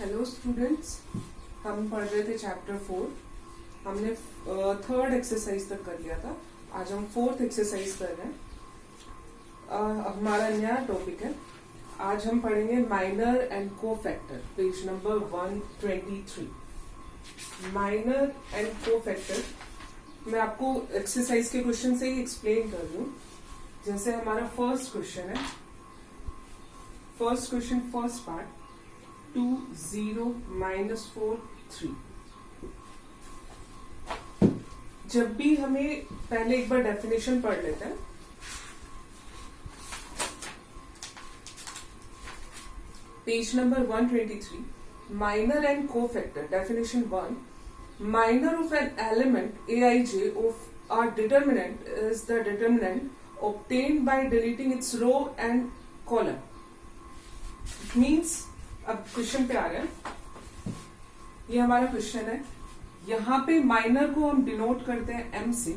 Hello students, हम पढ़ रहे थे चैप्टर 4। हमने थर्ड एक्सरसाइज तक कर लिया था। आज हम फोर्थ एक्सरसाइज कर रहे हैं। हमारा नया टॉपिक है। आज हम पढ़ेंगे minor and cofactor, page number 123। Minor and cofactor मैं आपको एक्सरसाइज के क्वेश्चन से ही एक्सप्लेन कर रही हूँ। जैसे हमारा फर्स्ट क्वेश्चन है, फर्स्ट क्वेश्चन फर्स्ट पार्ट 2 0 -4 3। जब भी हमें पहले एक बार डेफिनेशन पढ़ लेते हैं। Page number 123, minor and cofactor. Definition 1, minor of an element aij of our determinant is the determinant obtained by deleting its row and column. It means, अब question पे आ रहे हैं। ये हमारा क्वेश्चन है। यहाँ पे माइनर को हम डिनोट करते हैं m से,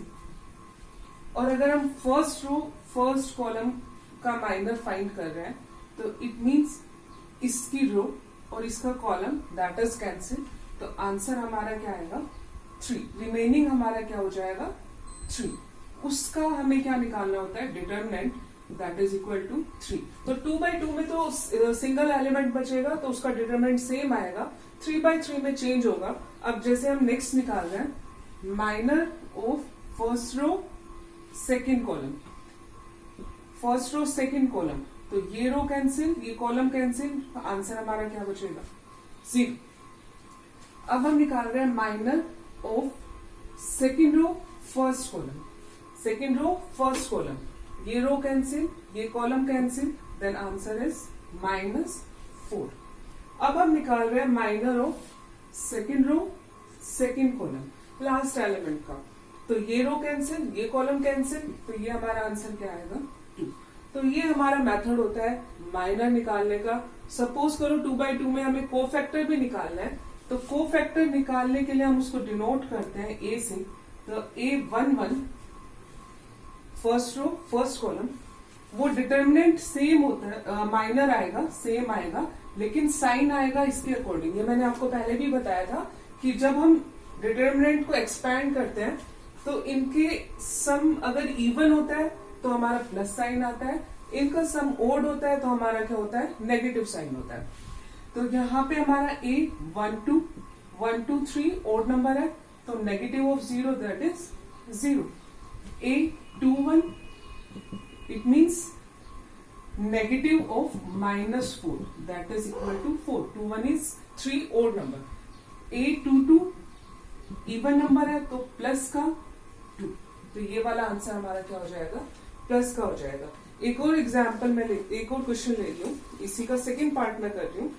और अगर हम फर्स्ट रो फर्स्ट कॉलम का माइनर फाइंड कर रहे हैं तो इट मीन्स इसकी रो और इसका कॉलम दैट इज कैंसिल। तो आंसर हमारा क्या आएगा 3। रिमेनिंग हमारा क्या हो जाएगा 3। उसका हमें क्या निकालना होता है determinant, that is equal to 3। तो 2/2 में तो सिंगल एलिमेंट बचेगा तो उसका डिटरमिनेंट सेम आएगा। 3/3 में चेंज होगा। अब जैसे हम नेक्स्ट निकाल रहे हैं minor of first row second column, first row second column, तो ये रो कैंसिल ये कॉलम कैंसिल, तो आंसर हमारा क्या बचेगा 0। अब हम निकाल रहे हैं minor of second row first column, second row first column, ये रो कैंसिल ये column cancel, then answer is -4। अब हम निकाल रहे हैं minor of second row second column, last element का, तो ये रो कैंसिल ये कॉलम कैंसिल, तो ये हमारा आंसर क्या आएगा 2। तो ये हमारा मेथड होता है माइनर निकालने का। सपोज करो 2/2 में हमें कोफैक्टर भी निकालना है, तो कोफैक्टर निकालने के लिए हम उसको डिनोट करते हैं ए से। तो A11 first row first column, वो डिटर्मिनेंट सेम होता है, माइनर आएगा सेम आएगा, लेकिन साइन आएगा इसके अकॉर्डिंग। ये मैंने आपको पहले भी बताया था कि जब हम डिटर्मिनेंट को एक्सपैंड करते हैं तो इनके सम अगर इवन होता है तो हमारा प्लस साइन आता है, इनका सम ओड होता है तो हमारा क्या होता है नेगेटिव साइन होता है। तो यहाँ पे हमारा A12 1 2 3 ओड नंबर है, तो negative of 0 that is 0। A21 it means negative of -4 that is equal to 4। 21 is 3 odd number. A22 even number है तो प्लस का 2, तो ये वाला आंसर हमारा क्या हो जाएगा प्लस का हो जाएगा। एक और एग्जाम्पल में एक और क्वेश्चन ले रही हूँ, इसी का सेकेंड पार्ट में कर रही हूँ।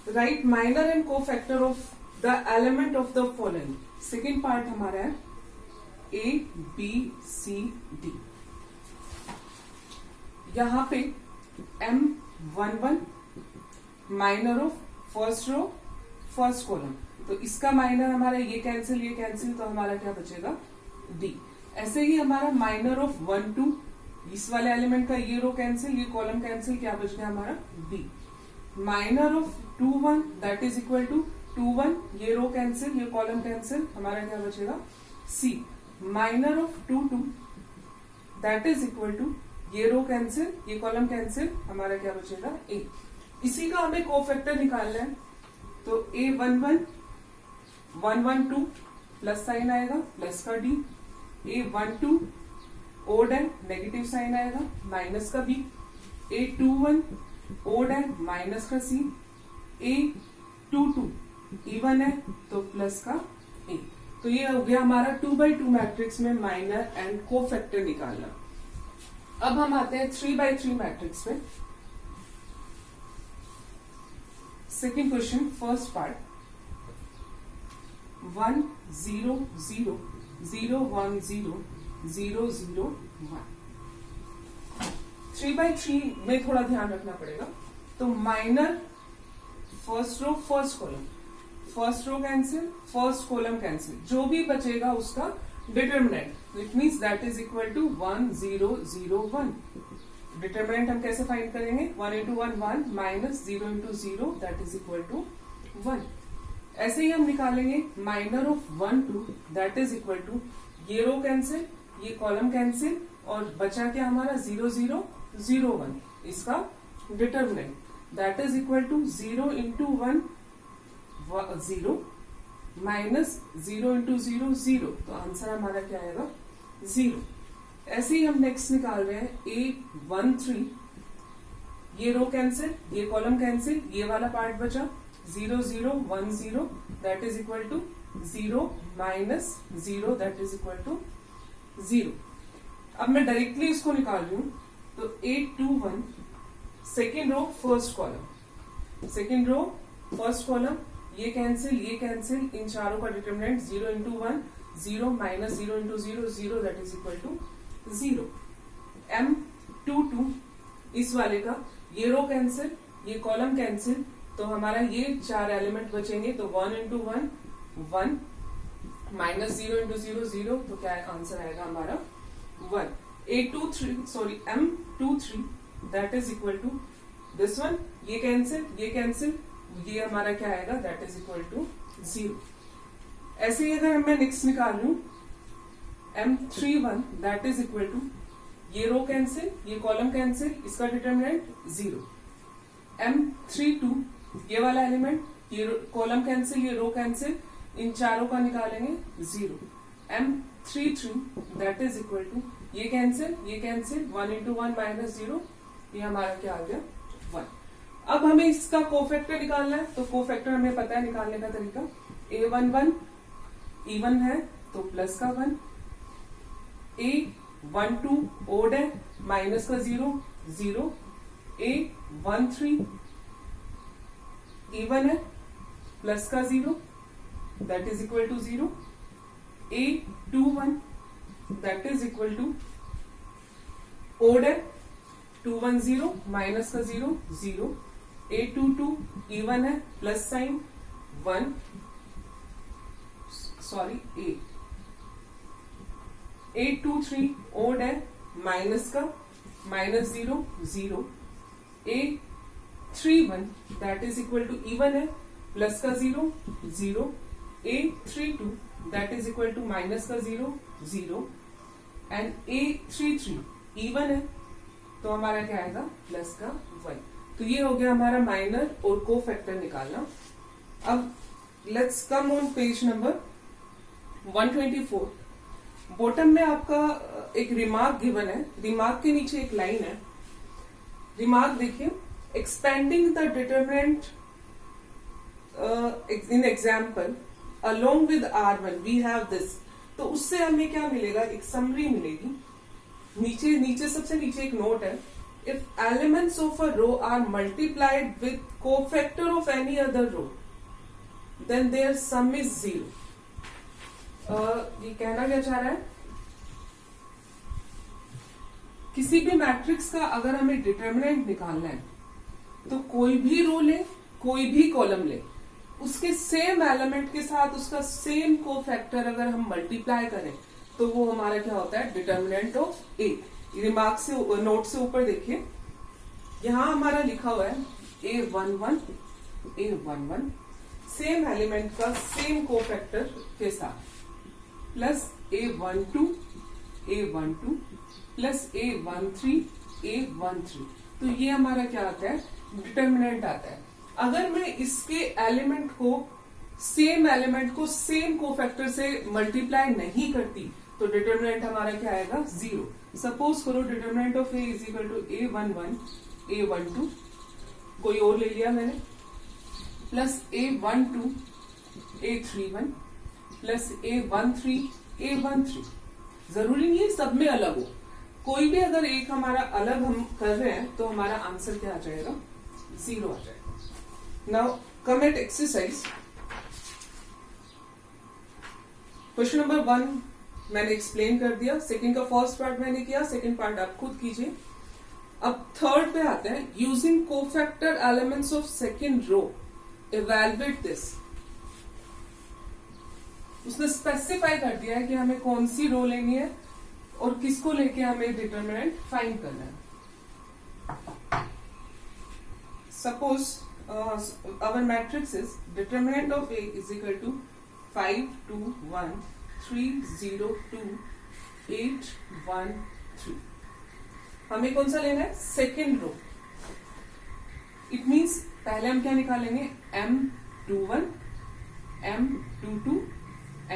Right minor and cofactor of the element of the following. Second part हमारा है A B C D। यहां पे M11 minor of first row first column, तो इसका माइनर हमारा ये कैंसिल, तो हमारा क्या बचेगा D। ऐसे ही हमारा माइनर ऑफ 1 2, इस वाले एलिमेंट का ये रो कैंसिल ये कॉलम कैंसिल, क्या बच गया हमारा D। Minor of 2 1 that is equal to 2 1, ये रो कैंसिल ये कॉलम कैंसिल, हमारा क्या बचेगा C। Minor of 2 2 that is equal to ये रो कैंसिल ये कॉलम कैंसिल, हमारा क्या बचेगा A। इसी का हमें कोफैक्टर निकालना है, तो A11 112 प्लस साइन आएगा प्लस का D। A12 ओड है नेगेटिव साइन आएगा माइनस का B। A21 ओड है माइनस का C। A22 इवन है तो प्लस का A। तो ये हो गया हमारा 2/2 मैट्रिक्स में माइनर एंड कोफैक्टर निकालना। अब हम आते हैं 3/3 मैट्रिक्स में। Second question first part 1 0 0 0 1 0 0 0 1। 3/3 में थोड़ा ध्यान रखना पड़ेगा। तो minor first row first column, first row cancel, first column cancel, जो भी बचेगा उसका determinant, it means that is equal to 1 0 0 1। Determinant हम कैसे फाइंड करेंगे? 1 into 1 1 minus 0 into 0 that is equal to 1। ऐसे ही हम निकालेंगे minor of 1 2 that is equal to, ये रो कैंसिल, ये कॉलम कैंसिल, और बचा क्या हमारा 0 0 0 1, इसका determinant that is equal to 0 into 1 0 minus 0 into 0 0, तो आंसर हमारा क्या आएगा? 0। ऐसे ही हम नेक्स्ट निकाल रहे हैं A 1 3, ये रो कैंसिल, ये कॉलम कैंसिल, ये वाला पार्ट बचा 0 0 1 0 that is equal to 0 minus 0 that is equal to 0। अब मैं डायरेक्टली इसको निकाल रही हूं, तो 8 2 1 second row first column, second row first column, ये कैंसिल, ये कैंसिल, इन चारों का determinant 0 into 1 0 minus 0 into 0 0 that is equal to 0। M 2 2 इस वाले का, ये रो कैंसिल, ये कॉलम कैंसिल, तो हमारा ये 4 एलिमेंट बचेंगे, तो 1 इंटू 1 1 माइनस 0 इंटू 0 0, तो क्या आंसर आएगा हमारा 1। M 2 3 that is equal to this one, ये कैंसिल, ये कैंसिल, ये हमारा क्या आएगा? That is equal to 0। ऐसे ही अगर मैं नेक्स्ट निकाल लूं M 3 1 that is equal to, ये रो कैंसिल, ये कॉलम कैंसिल, इसका डिटर्मिनेंट 0। M 3 2 ये वाला एलिमेंट, ये कॉलम कैंसिल, ये रो कैंसिल, इन चारों का निकालेंगे 0। M 3 3 that is equal to, ये कैंसिल, ये कैंसिल, 1 इंटू 1 माइनस 0, ये हमारा क्या आ गया? 1। अब हमें इसका कोफैक्टर निकालना है, तो कोफैक्टर हमें पता है निकालने का तरीका, A 1 1 इवन है तो प्लस का 1, A 1 2 ओड है माइनस का 0 0, A 1 3 इवन है प्लस का 0 that is equal to 0, A 2 1 that is equal to odd है 2 1 0 माइनस का 0 0, A 2 2 इवन है plus sign 1 sorry A 2 3 odd है माइनस का minus 0 0, A 3 1 that is equal to even है प्लस का 0 0, A 3 2 that is equal to minus का 0 0, and A 3 3 even है तो हमारा क्या आएगा? प्लस का 1। तो ये हो गया हमारा माइनर और कोफैक्टर निकालना। अब let's come on page number 124। Bottom में आपका एक रिमार्क गिवन है, रिमार्क के नीचे एक लाइन है, रिमार्क देखिए, expanding the determinant in example along with R1 we have this, तो उससे हमें क्या मिलेगा? एक समरी मिलेगी। नीचे सबसे नीचे एक नोट है, if elements of a row are multiplied with cofactor of any other row then their sum is 0। ये कहना क्या चाह रहा है? किसी भी मैट्रिक्स का अगर हमें डिटर्मिनेंट निकालना है तो कोई भी रो ले, कोई भी कॉलम ले, उसके सेम एलिमेंट के साथ उसका सेम कोफैक्टर अगर हम मल्टीप्लाई करें तो वो हमारा क्या होता है? Determinant of A. रिमार्क से नोट से ऊपर देखिए, यहां हमारा लिखा हुआ है A11 A11 सेम एलिमेंट का सेम कोफैक्टर के साथ plus A12 A12 plus A13 A13, तो ये हमारा क्या आता है? डिटर्मिनेंट आता है। अगर मैं इसके एलिमेंट को सेम कोफैक्टर से मल्टीप्लाई नहीं करती तो डिटर्मिनेंट हमारा क्या आएगा? 0। सपोज करो determinant of A is equal to A11 A12, कोई और ले लिया मैंने, plus A12 A31 plus A13 A13। जरूरी नहीं है सब में अलग हो, कोई भी अगर एक हमारा अलग हम कर रहे हैं तो हमारा आंसर क्या आ जाएगा? 0 आ जाएगा। Now come at exercise. Question number 1 मैंने एक्सप्लेन कर दिया, सेकंड का फर्स्ट पार्ट मैंने किया, सेकंड पार्ट आप खुद कीजिए। अब थर्ड पे आते हैं, using cofactor elements of second row evaluate this. उसने स्पेसिफाई कर दिया है कि हमें कौन सी रो लेनी है और किसको लेके हमें डिटरमिनेंट फाइंड करना है. Suppose our matrix is determinant of A is equal to 5 2 1 3 0 2 8 1 3. हमें कौन सा लेना है? Second row. इट मीन्स पहले हम क्या निकालेंगे? M21 M22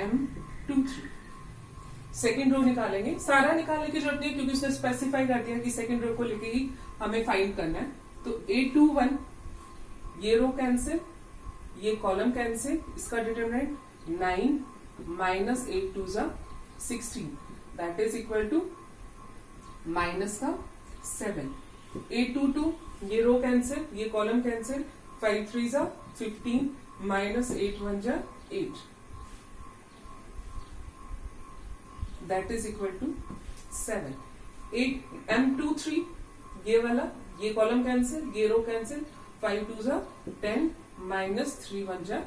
M23. Second row निकालेंगे. सारा निकालने की जरूरत नहीं क्योंकि उसने स्पेसिफाई कर दिया कि सेकेंड रो को लेके ही हमें फाइंड करना है. तो A21 ये रो कैंसिल, ये कॉलम कैंसिल, इसका determinant 9 minus 8 2 16 that is equal to minus का 7. 822 ये रो कैंसिल, ये column cancel, 5 3 15 minus 8 1 8 that is equal to 7. 8 M23 ये वाला, ये कॉलम कैंसिल, ये row cancel, 5 2 10 minus 3 1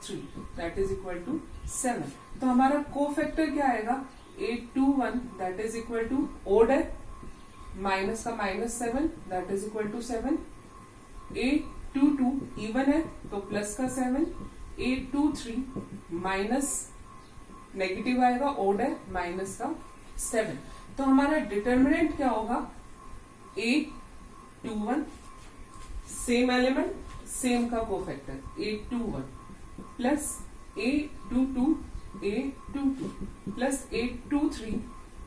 3 that is equal to 7. तो हमारा कोफैक्टर क्या आएगा? 821 that is equal to odd है, माइनस का minus 7 that is equal to 7. 822 even है तो प्लस का 7. 823 माइनस नेगेटिव आएगा, ओड है, माइनस का 7. तो हमारा डिटरमिनेंट क्या होगा? 821 सेम एलिमेंट सेम का cofactor 821 plus 822 A22 plus 823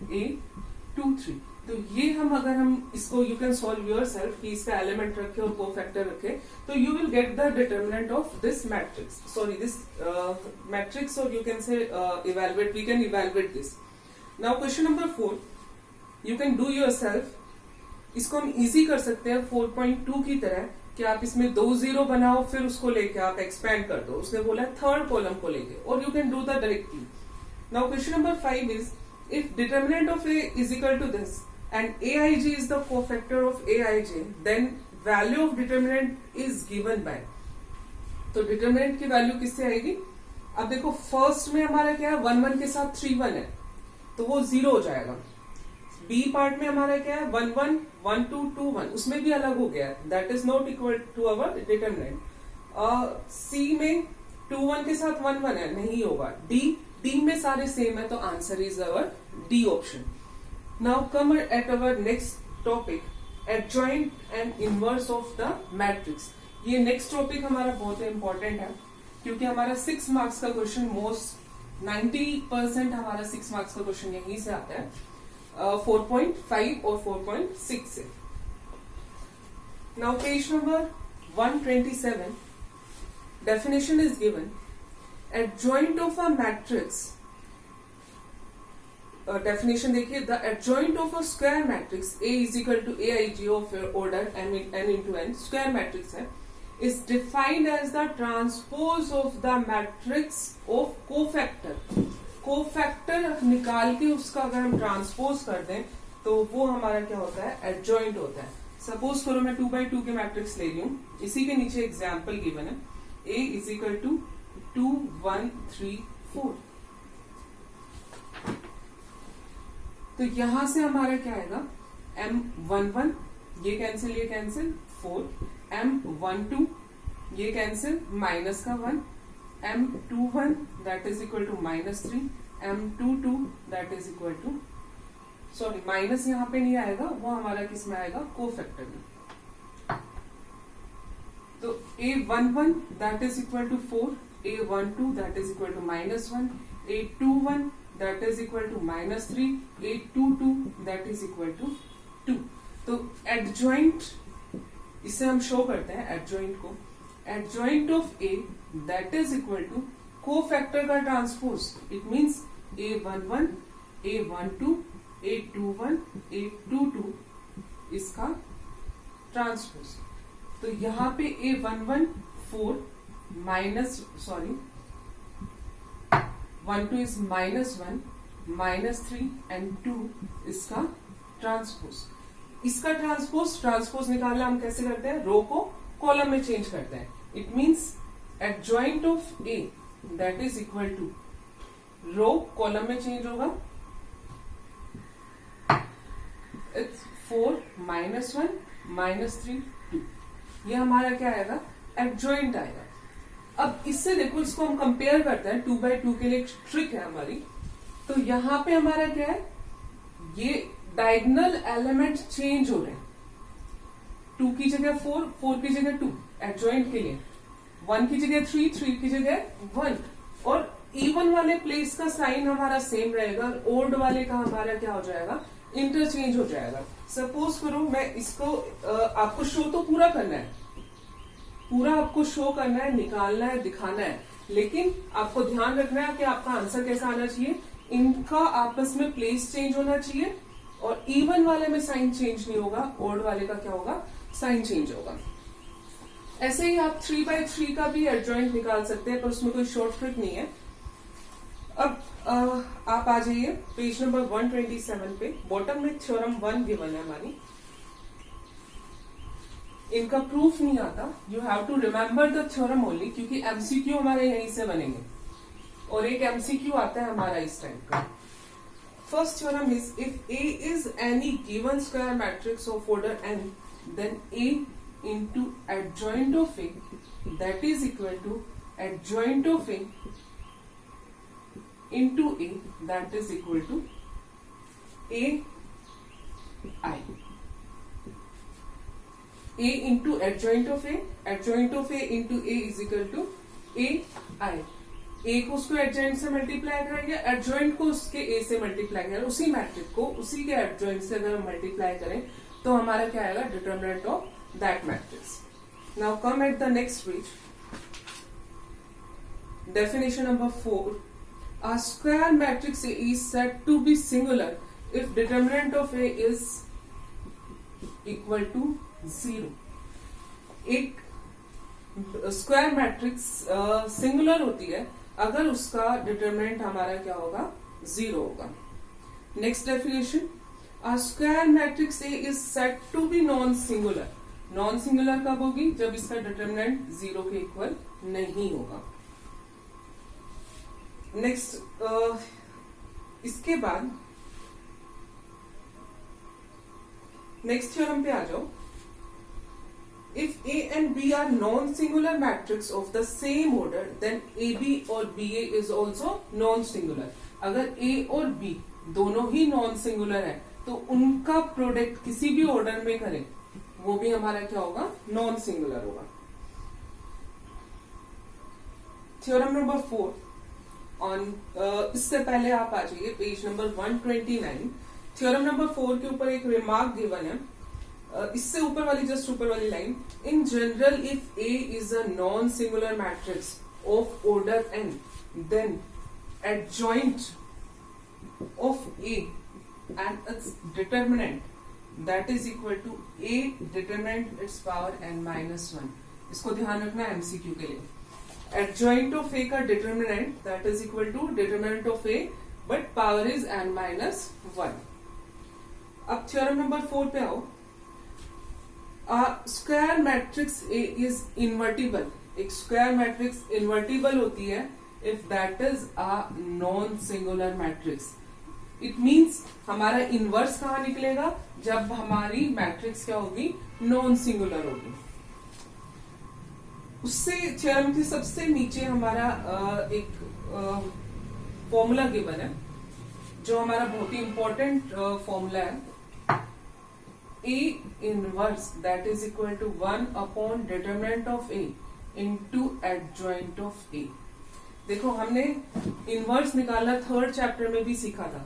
A23. तो ये अगर हम इसको you can solve yourself कि इसका एलिमेंट रखे और कोफैक्टर रखे तो you will get the determinant of this matrix. Sorry this matrix और you can say evaluate, we can evaluate this. Now question number 4 you can do yourself. इसको हम easy कर सकते हैं 4.2 की तरह कि आप इसमें 2 0 बनाओ फिर उसको लेके आप एक्सपेंड कर दो. उसने बोला थर्ड कॉलम को लेके, और you can do the directly. Now question number 5 is if determinant of A is equal to this and Aij is the cofactor of Aij, then value of determinant is given by. तो determinant की value किससे आएगी? अब देखो first में हमारा क्या है? 1 1 के साथ 3 1 है तो वो 0 हो जाएगा. बी पार्ट में हमारा क्या है? 1 1 1 2 2 1, उसमें भी अलग हो गया, that is not equal to our determinant. C में 2 1 के साथ 1 1 है, नहीं होगा. डी में सारे सेम है तो answer is our D option. Now come at our next topic, adjoint and inverse of the matrix. ये next topic हमारा बहुत important है क्योंकि हमारा 6 मार्क्स का क्वेश्चन मोस्ट 90% हमारा 6 मार्क्स का क्वेश्चन यहीं से आता है 4.5 और 4.6 से. Now page number 127 definition is given. Adjoint of a matrix. Definition देखिए, the adjoint of a square matrix A is equal to Aij of order n into n square matrix है, is defined as the transpose of the matrix of cofactor. Cofactor निकाल के उसका अगर हम transpose कर दें तो वो हमारा क्या होता है? एडजॉइंट होता है. सपोज करो मैं 2x2 के मैट्रिक्स ले रही हूँ, इसी के नीचे एग्जाम्पल गिवन है A इज इक्वल टू 2 1 3 4. तो यहां से हमारा क्या आएगा? M11 ये कैंसिल 4, M12 ये कैंसिल माइनस का 1, M21 that is equal to minus 3, M22 that is equal to, sorry minus यहाँ पे नहीं आएगा, वो हमारा किस में आएगा? कोफैक्टर में. तो A11 that is equal to 4, A12 that is equal to minus 1, A21 that is equal to minus 3, 822 that is equal to 2. तो adjoint इसे हम शो करते हैं adjoint को, adjoint of A that is equal to cofactor का transpose. It means A11 A12 A21 A22 इसका transpose. तो यहाँ पे A11 4 minus, sorry 1 2 is -1 -3 and 2 इसका ट्रांसपोज. इसका ट्रांसपोज निकालना हम कैसे करते हैं? रो को कॉलम में चेंज करते हैं. It means adjoint of A that is equal to row column में चेंज होगा, इट्स 4 -1 -3 2। ये हमारा क्या आएगा, एडजॉइंट आएगा। अब इससे देखो, इसको हम कंपेयर करते हैं 2x2 के लिए। एक ट्रिक है हमारी, तो यहां पे हमारा क्या है, ये डायगोनल एलिमेंट चेंज हो रहे हैं। 2 की जगह 4, 4 की जगह 2 एडजॉइंट के लिए, 1 की जगह 3, 3 की जगह 1। और इवन वाले प्लेस का साइन हमारा सेम रहेगा, ओड वाले का हमारा क्या हो जाएगा, इंटरचेंज हो जाएगा। सपोज करो मैं इसको आपको शो तो पूरा करना है, पूरा आपको शो करना है, निकालना है, दिखाना है, लेकिन आपको ध्यान रखना है कि आपका आंसर कैसा आना चाहिए। इनका आपस में प्लेस चेंज होना चाहिए, और इवन वाले में साइन चेंज नहीं होगा, ओड वाले का क्या होगा, साइन चेंज होगा। ऐसे ही आप 3x3 का भी एडजॉइंट निकाल सकते हैं, पर उसमें कोई शॉर्ट ट्रिक नहीं है। अब आप आ जाइए पेज नंबर 127 पे। बॉटम में थ्योरम 1 गिवन है हमारी, इनका प्रूफ नहीं आता, you have to remember the theorem only, क्योंकि एमसीक्यू हमारे यहीं से बनेंगे, और एक एमसीक्यू आता है हमारा इस टाइप का। First theorem is, if A is any given square matrix of order n, then a into adjoint of a, that is equal to adjoint of a into a, that is equal to a I. A into adjoint of a, adjoint of a into a is equal to a I. a को उसको adjoint से multiply करेंगे, adjoint को उसके a से multiply करेंगे, उसी matrix को उसी के एडजॉइंट से अगर हम मल्टीप्लाई करें तो हमारा क्या आएगा, determinant of that matrix. Now come at the next page. Definition number 4. A square matrix A is said to be singular if determinant of A is equal to 0. एक स्क्वायर मैट्रिक्स सिंगुलर होती है अगर उसका determinant हमारा क्या होगा, 0 होगा। Next definition, a square matrix A is said to be non-singular. Non singular कब होगी, जब इसका डिटरमिनेंट 0 के इक्वल नहीं होगा। नेक्स्ट इसके बाद नेक्स्ट थ्योरम पे आ जाओ। If A and B are non singular matrix of the same order, then A B और B A is also non singular. अगर ए और बी दोनों ही नॉन सिंगुलर है तो उनका प्रोडक्ट किसी भी ऑर्डर में करें वो भी हमारा क्या होगा, नॉन सिंगुलर होगा। थ्योरम नंबर 4 ऑन, इससे पहले आप आ जाइए पेज नंबर 129। थ्योरम नंबर 4 के ऊपर एक रिमार्क गिवन है, इससे ऊपर वाली, जस्ट ऊपर वाली line, in general if A is a non singular matrix of order n, then adjoint of a and its determinant that is equal to a determinant its power n minus 1। इसको ध्यान रखना है MCQ के लिए। Adjoint of a का determinant that is equal to determinant of a but power is n minus 1। अब theorem number 4 पे आओ। Square matrix A is invertible. एक स्क्वायर मैट्रिक्स इन्वर्टिबल होती है if that is a non singular matrix. It means हमारा inverse कहाँ निकलेगा, जब हमारी मैट्रिक्स क्या होगी, नॉन सिंगुलर होगी। उससे थ्योरम के सबसे नीचे हमारा एक फॉर्मूला गिवन है जो हमारा बहुत ही इंपॉर्टेंट फॉर्मूला है, A inverse that is equal to 1 upon determinant of A into adjoint of A। देखो हमने इनवर्स निकालना 3rd चैप्टर में भी सीखा था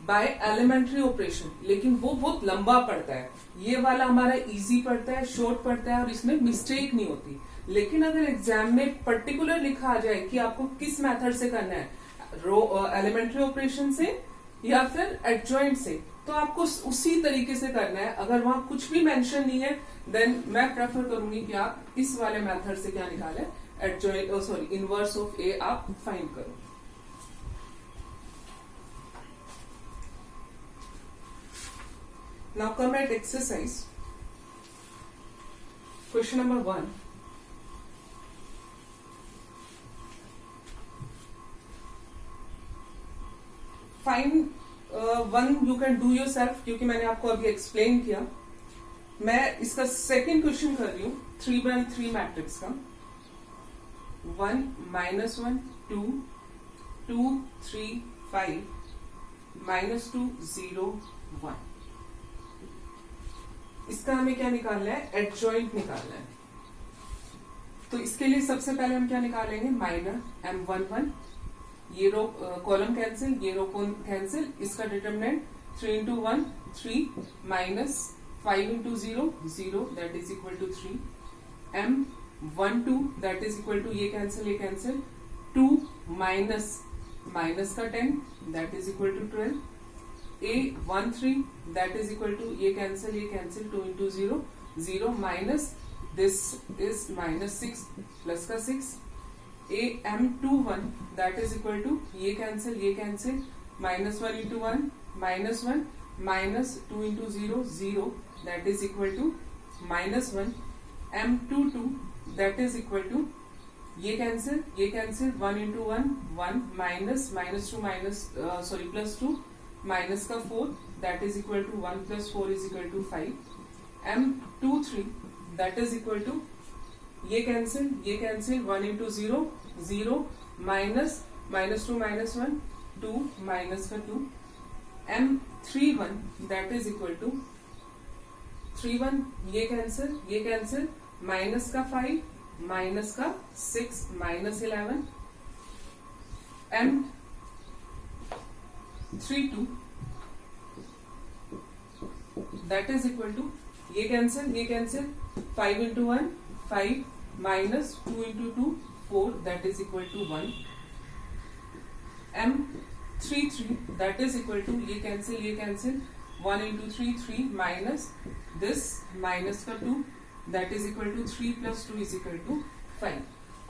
बाय एलिमेंट्री ऑपरेशन, लेकिन वो बहुत लंबा पड़ता है। ये वाला हमारा इजी पड़ता है, शॉर्ट पड़ता है और इसमें मिस्टेक नहीं होती। लेकिन अगर एग्जाम में पर्टिकुलर लिखा आ जाए कि आपको किस मेथड से करना है, एलिमेंट्री ऑपरेशन से या फिर एडजॉइंट से, तो आपको उसी तरीके से करना है। अगर वहां कुछ भी मेंशन नहीं है देन मैं प्रेफर करूंगी कि आप इस वाले मेथड से क्या निकालें, एडजॉइंट सॉरी इनवर्स ऑफ ए आप फाइंड करो। Now come at exercise. Question number 1. Find one you can do your self, क्योंकि मैंने आपको अभी एक्सप्लेन किया. मैं इसका सेकेंड क्वेश्चन कर रही हूँ 3x3 मैट्रिक्स का. 1 -1 2 2 3 5 -2 0 1. इसका हमें क्या निकालना है? एडजॉइंट निकालना है. तो इसके लिए सबसे पहले हम क्या निकालेंगे? Minor M11. ये रो कॉलम कैंसिल, ये रो कैंसिल. इसका determinant 3 into 1 3 minus 5 into 0 0 that is equal to 3. M12 that is equal to ये कैंसिल 2 minus का 10 that is equal to 12. A13 that is equal to ये cancel 2 into 0 0 minus this is -6 plus का 6. AM21 that is equal to ये cancel -1 into 1 -1 minus 2 into 0 0 that is equal to -1. M22 that is equal to ये cancel 1 into 1 1 minus -2 plus 2 minus का 4 that is equal to 1 plus 4 is equal to 5. M23 that is equal to ये cancel 1 into 0 0 minus -2 -1 2 minus का 2. M31 that is equal to 31 ये cancel minus का 5 minus का 6 minus 11. M32 that is equal to ये cancel 5 into 1 5 minus 2 into 2 4 that is equal to 1. M33 that is equal to ये cancel 1 into 3 3 minus this minus का 2 that is equal to 3 plus 2 is equal to 5.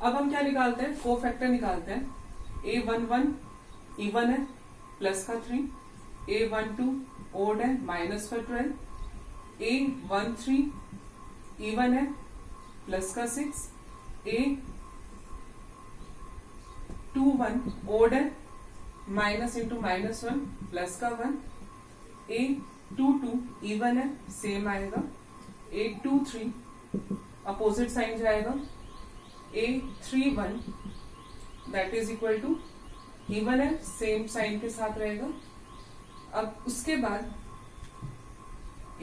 अब हम क्या निकालते हैं? Cofactor निकालते हैं. A11 इवन है प्लस का 3. A12 ओड है माइनस का 12. A13 इवन है प्लस का 6. A21 ओड है माइनस इंटू -1 प्लस का 1. A22 इवन है सेम आएगा. A23 अपोजिट साइन जाएगा. A31 that is equal to even है सेम साइन के साथ रहेगा. अब उसके बाद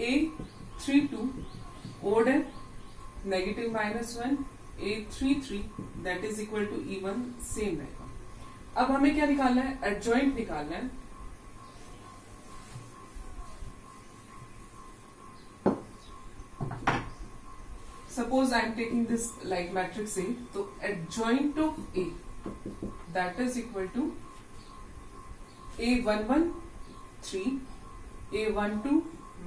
A32 ओड है negative -1. A33 that is equal to even same रहेगा. अब हमें क्या निकालना है? एडजॉइंट निकालना है. Suppose I am taking this like matrix A, तो adjoint of A that is equal to A11 3, A12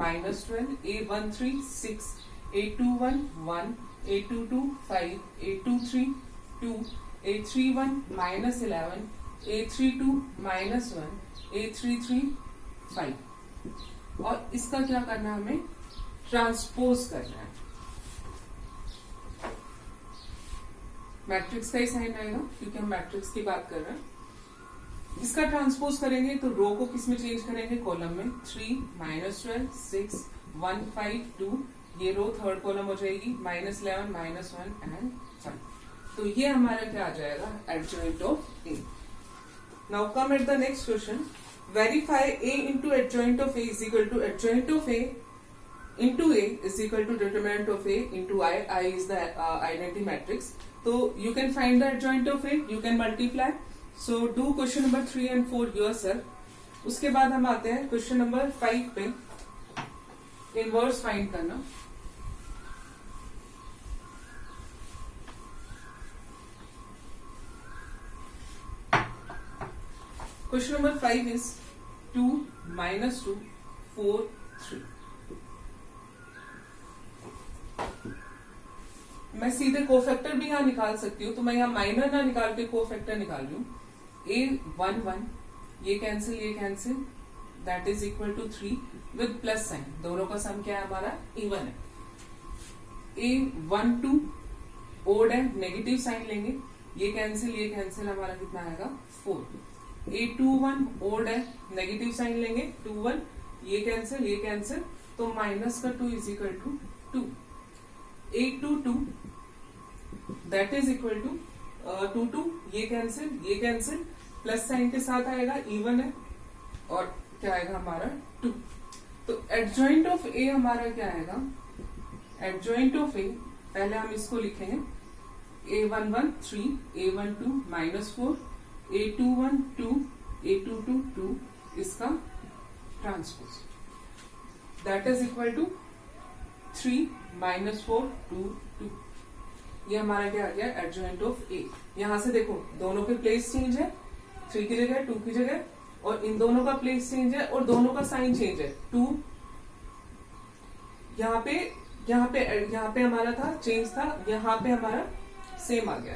-12, A13 6, A21 1, A22 5, A23 2, A31 -11, A32 -1, A33 5. और इसका क्या करना है? हमें ट्रांसपोज करना है. मैट्रिक्स का ही साइन आएगा क्योंकि हम मैट्रिक्स की बात कर रहे हैं. इसका ट्रांसपोज करेंगे तो रो को किस में चेंज करेंगे? कॉलम में. 3 -12 6 1 5 2. ये रो थर्ड कॉलम हो जाएगी. -11 -1 एंड 5. तो ये हमारा क्या आ जाएगा? Adjoint of A. Now come at the next question. Verify A into adjoint of A is equal to adjoint of A into A is equal to determinant of A into I. I is the identity matrix. So you can find the adjoint of A. You can multiply. So do question number 3 and 4 yourself. उसके बाद हम आते हैं question number 5 पे. Inverse find करना. Question number 5 is 2 -2 4 3. मैं सीधे cofactor भी यहाँ निकाल सकती हूँ, तो मैं यहाँ माइनर ना निकाल के कोफैक्टर निकाल रही हूँ. A11 ये cancel that is equal to 3 with plus sign. दोनों का सम क्या है? हमारा इवन है. A12 ओड है नेगेटिव साइन लेंगे. ये कैंसिल हमारा कितना आएगा? 4. A21 ओड है, नेगेटिव साइन लेंगे, 21 ये कैंसिल, तो माइनस का 2 is equal to 2. A22 that is equal to 2 ये कैंसिल, प्लस साइन के साथ आएगा, इवन है, और क्या आएगा हमारा 2. तो एडजॉइंट ऑफ ए हमारा क्या आएगा, एडजॉइंट ऑफ ए पहले हम इसको लिखेंगे A11 3, A12 -4, A21 2, A22 2, इसका transpose that is equal to 3 -4 2 2. ये हमारा क्या आ गया, एडजॉइंट ऑफ ए. यहां से देखो दोनों के प्लेस चेंज है, 3 की जगह 2 की जगह, और इन दोनों का प्लेस चेंज है और दोनों का साइन चेंज है. 2 यहाँ पे हमारा था, चेंज था, यहाँ पे हमारा सेम आ गया.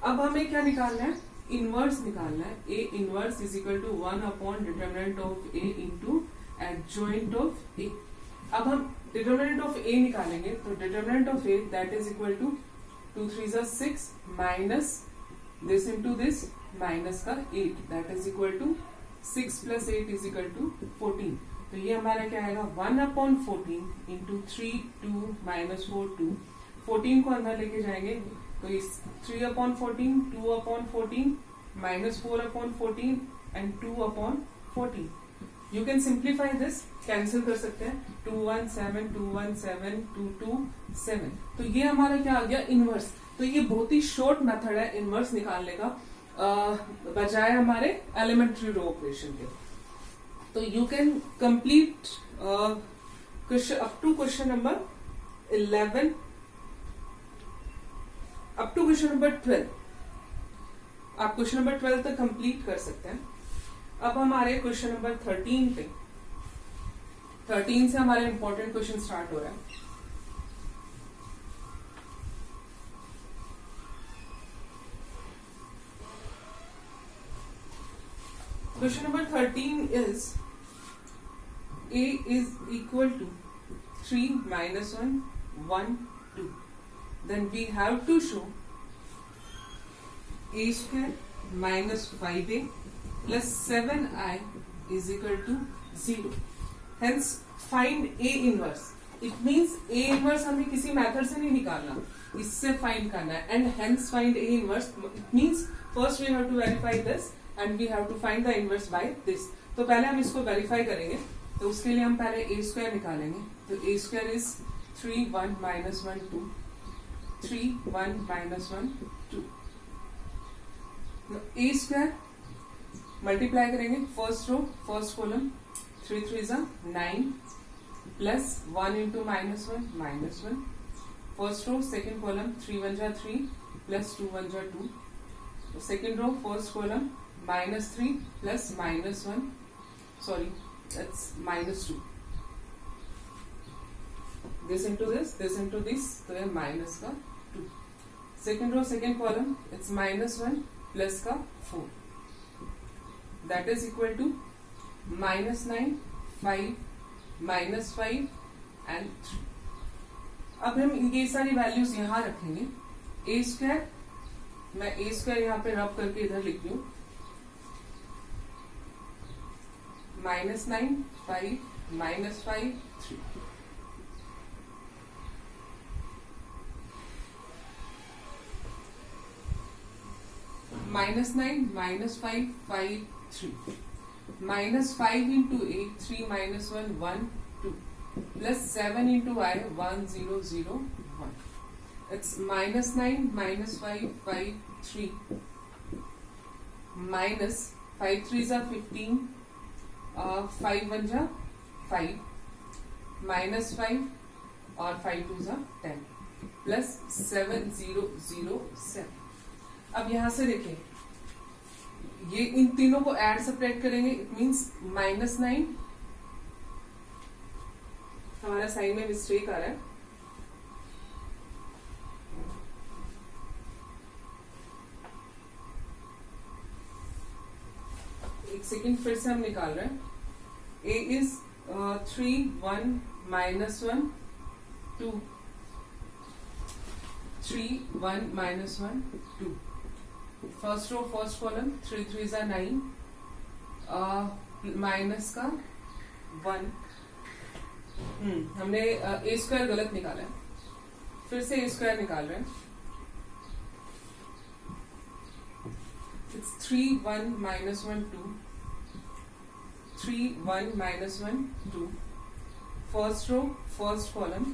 अब हमें क्या निकालना है, इनवर्स निकालना है. A inverse is equal to 1 upon determinant of A into adjoint of A. अब हम डिटरमिनेंट ऑफ ए निकालेंगे, तो determinant of A that is equal to 2 3 6 minus this into this, minus का 8 that is equal to 6 plus 8 is equal to 14. तो ये हमारा क्या आएगा, 1 अपॉन 14 इंटू 3 2 माइनस 4 2. 14 को अंदर लेके जाएंगे, तो इस 3 upon 14 2 upon 14 minus 4 upon 14 and 2 upon 14. You can simplify this, cancel कर सकते हैं, 2 1 7 2 1 7 2 2 7. तो ये हमारा क्या आ गया, इनवर्स. तो ये बहुत ही शॉर्ट मेथड है इनवर्स निकालने का, बजाय हमारे एलिमेंट्री रो ऑपरेशन के. तो you can complete up to question number 11 up to question number 12. आप क्वेश्चन नंबर 12 तक कंप्लीट कर सकते हैं. अब हमारे क्वेश्चन नंबर 13 पे, 13 से हमारे इंपॉर्टेंट क्वेश्चन स्टार्ट हो रहा है. Question number 13 is a is equal to 3 minus 1 1 2. Then we have to show a square minus 5a plus 7i is equal to 0. Hence find a inverse. It means a inverse हमें किसी method से नहीं निकालना, इससे find करना है. And hence find a inverse. It means first we have to verify this and we have to find the inverse by this. तो पहले हम इसको वेरीफाई करेंगे, तो उसके लिए हम पहले a स्क्वायर निकालेंगे. तो a square is 3 1 minus 1 2 3 1 minus 1 2. a square multiply करेंगे, first row first column, 3 3 9 plus 1 into -1 -1. First row second column, 3 1 3 plus 2 1 2. Second row first column, -3 plus -1, sorry, that's -2. This into this into this, तो ये minus का 2. Second row second column, it's -1 plus का 4. That is equal to -9 5 -5 and 3. अब हम ये सारी values यहाँ रखेंगे. a स्क्वायर, मैं a स्क्वायर यहाँ पे रब करके इधर लिख लूं, -9 5 -5 3. -9 -5 5 3. -5 into 8 3 -1 1 2 plus 7 into I 1 0 0 1. It's -9 -5 5 3 minus 5 3s are 15, 5 1 जा 5 -5 और 5 2s are 10 प्लस 7 0 0 7. अब यहां से देखिए, ये इन तीनों को ऐड सेपरेट करेंगे. इट मींस -9, हमारा साइन में मिस्टेक आ रहा है. एक सेकेंड फिर से हम निकाल रहे हैं. a is 3 1 -1 2 3 1 -1 2. First row first column, 3 3s are 9 minus का 1, हमने ए स्क्वायर गलत निकाला है, फिर से ए स्क्वायर निकाल रहे हैं. It's 3 1 minus 1 2, 3 1 minus 1 2. First row, first column,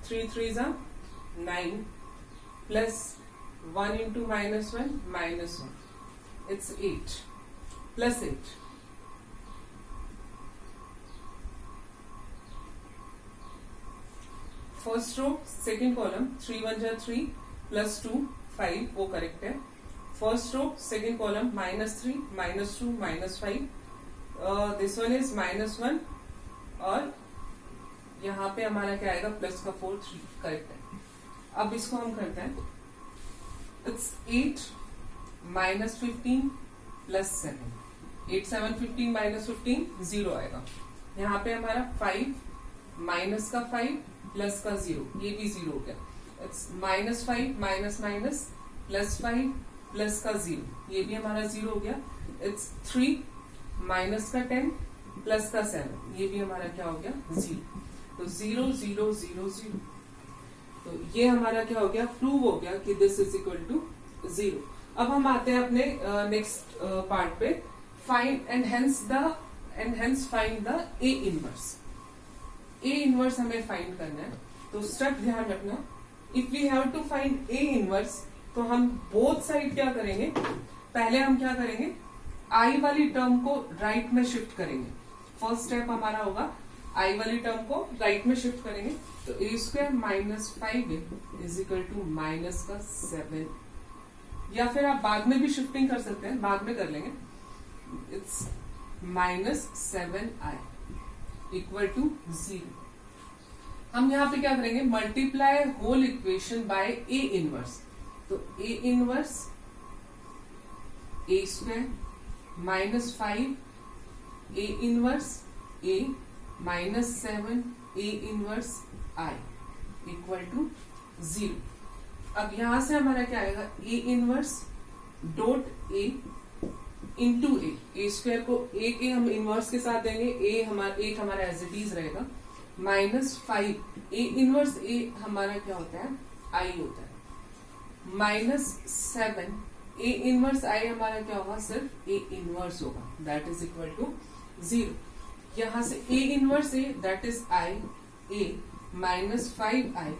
3 3s are 9 plus 1 into minus 1 minus 1. It's 8 plus 8. First row, second column, 3 1s are 3 plus 2 5, वो करेक्ट है. First row, second column, minus 3 minus 2 minus 5. This one is minus 1 और यहाँ पे हमारा क्या आएगा, plus का 4 3, correct है. अब इसको हम करते हैं. It's 8 minus 15 plus 7. 8 7 15 minus 15 0 आएगा. यहाँ पे हमारा 5 माइनस का 5 प्लस का 0, ये भी 0 हो गया. It's minus 5 minus minus plus 5 plus का 0, ये भी हमारा 0 हो गया. इट्स 3 माइनस का 10 प्लस का 7, ये भी हमारा क्या हो गया, 0. तो 0 0 0 0. तो ये हमारा क्या हो गया, प्रूव हो गया कि दिस इज इक्वल टू 0. अब हम आते हैं अपने नेक्स्ट पार्ट पे. Find and hence find the A inverse. A inverse हमें फाइंड करना है. तो स्टेप ध्यान रखना, if we have to find A inverse तो हम बोथ साइड क्या करेंगे, पहले हम क्या करेंगे, आई वाली टर्म को राइट में शिफ्ट करेंगे. फर्स्ट स्टेप हमारा होगा आई वाली टर्म को राइट में शिफ्ट करेंगे. तो A square minus 5 is equal to minus का 7, या फिर आप बाद में भी शिफ्टिंग कर सकते हैं, बाद में कर लेंगे. It's minus 7i equal to 0. हम यहाँ पे क्या करेंगे, multiply whole equation by A inverse. तो A inverse A square minus 5 A inverse A minus 7 A inverse I equal to 0. अब यहां से हमारा क्या आएगा, A inverse dot A into A square को ए के हम इनवर्स के साथ देंगे, एक हमारा एज इट इज रहेगा, माइनस 5 ए इनवर्स ए हमारा क्या होता है, आई होता है, माइनस 7 ए इनवर्स आई हमारा क्या होगा, सिर्फ ए इनवर्स होगा, दैट इज इक्वल टू 0. यहां से A inverse A that is I A minus 5i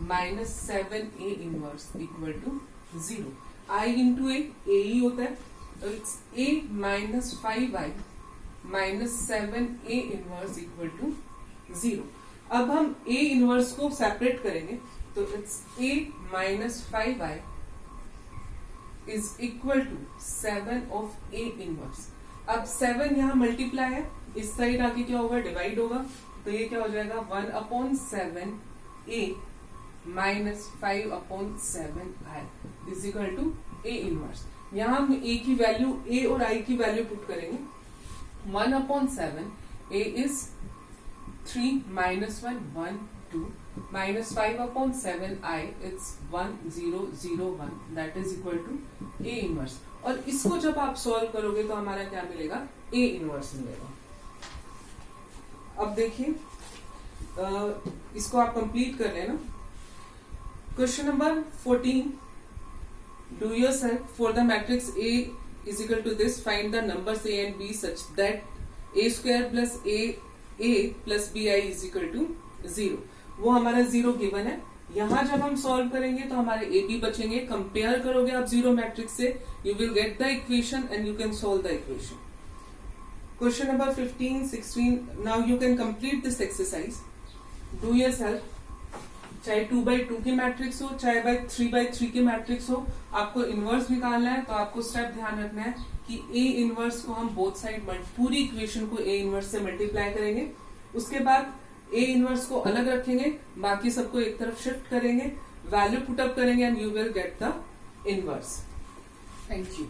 minus 7 A inverse equal to 0. I into A ही होता है. It's A minus 5i minus 7 A inverse equal to 0. अब हम A inverse को separate करेंगे. तो it's A minus 5i is equal to 7 of A inverse. अब 7 यहाँ मल्टीप्लाई है, इस साइड आके क्या होगा, डिवाइड होगा. तो ये क्या हो जाएगा, 1/7 A minus 5/7i is equal to A inverse. यहाँ हम ए की वैल्यू, ए और आई की वैल्यू पुट करेंगे. 1/7 ए is 3 minus 1 1 2 minus 5/7i it's 1 0 0 1 that is equal to a inverse. और इसको जब आप सॉल्व करोगे तो हमारा क्या मिलेगा, a इनवर्स मिलेगा. अब देखिए इसको आप कंप्लीट कर लेना. Question number 14, do yourself for the matrix A is equal to this, find the numbers A and B such that a square plus a plus bi is equal to 0. वो हमारा 0 given है. यहां जब हम solve करेंगे तो हमारे A B बचेंगे. कंपेयर करोगे आप 0 मैट्रिक्स से, you will get the equation and you can solve the equation. Question number 15 16, now you can complete this exercise. Do yourself, चाहे 2x2 की मैट्रिक्स हो चाहे 3x3 की मैट्रिक्स हो, आपको इनवर्स निकालना है. तो आपको स्टेप ध्यान रखना है कि ए इनवर्स को हम बोथ साइड पूरी इक्वेशन को ए इनवर्स से मल्टीप्लाई करेंगे. उसके बाद ए इनवर्स को अलग रखेंगे, बाकी सबको एक तरफ शिफ्ट करेंगे, वैल्यू पुटअप करेंगे and you will get the inverse. Thank you.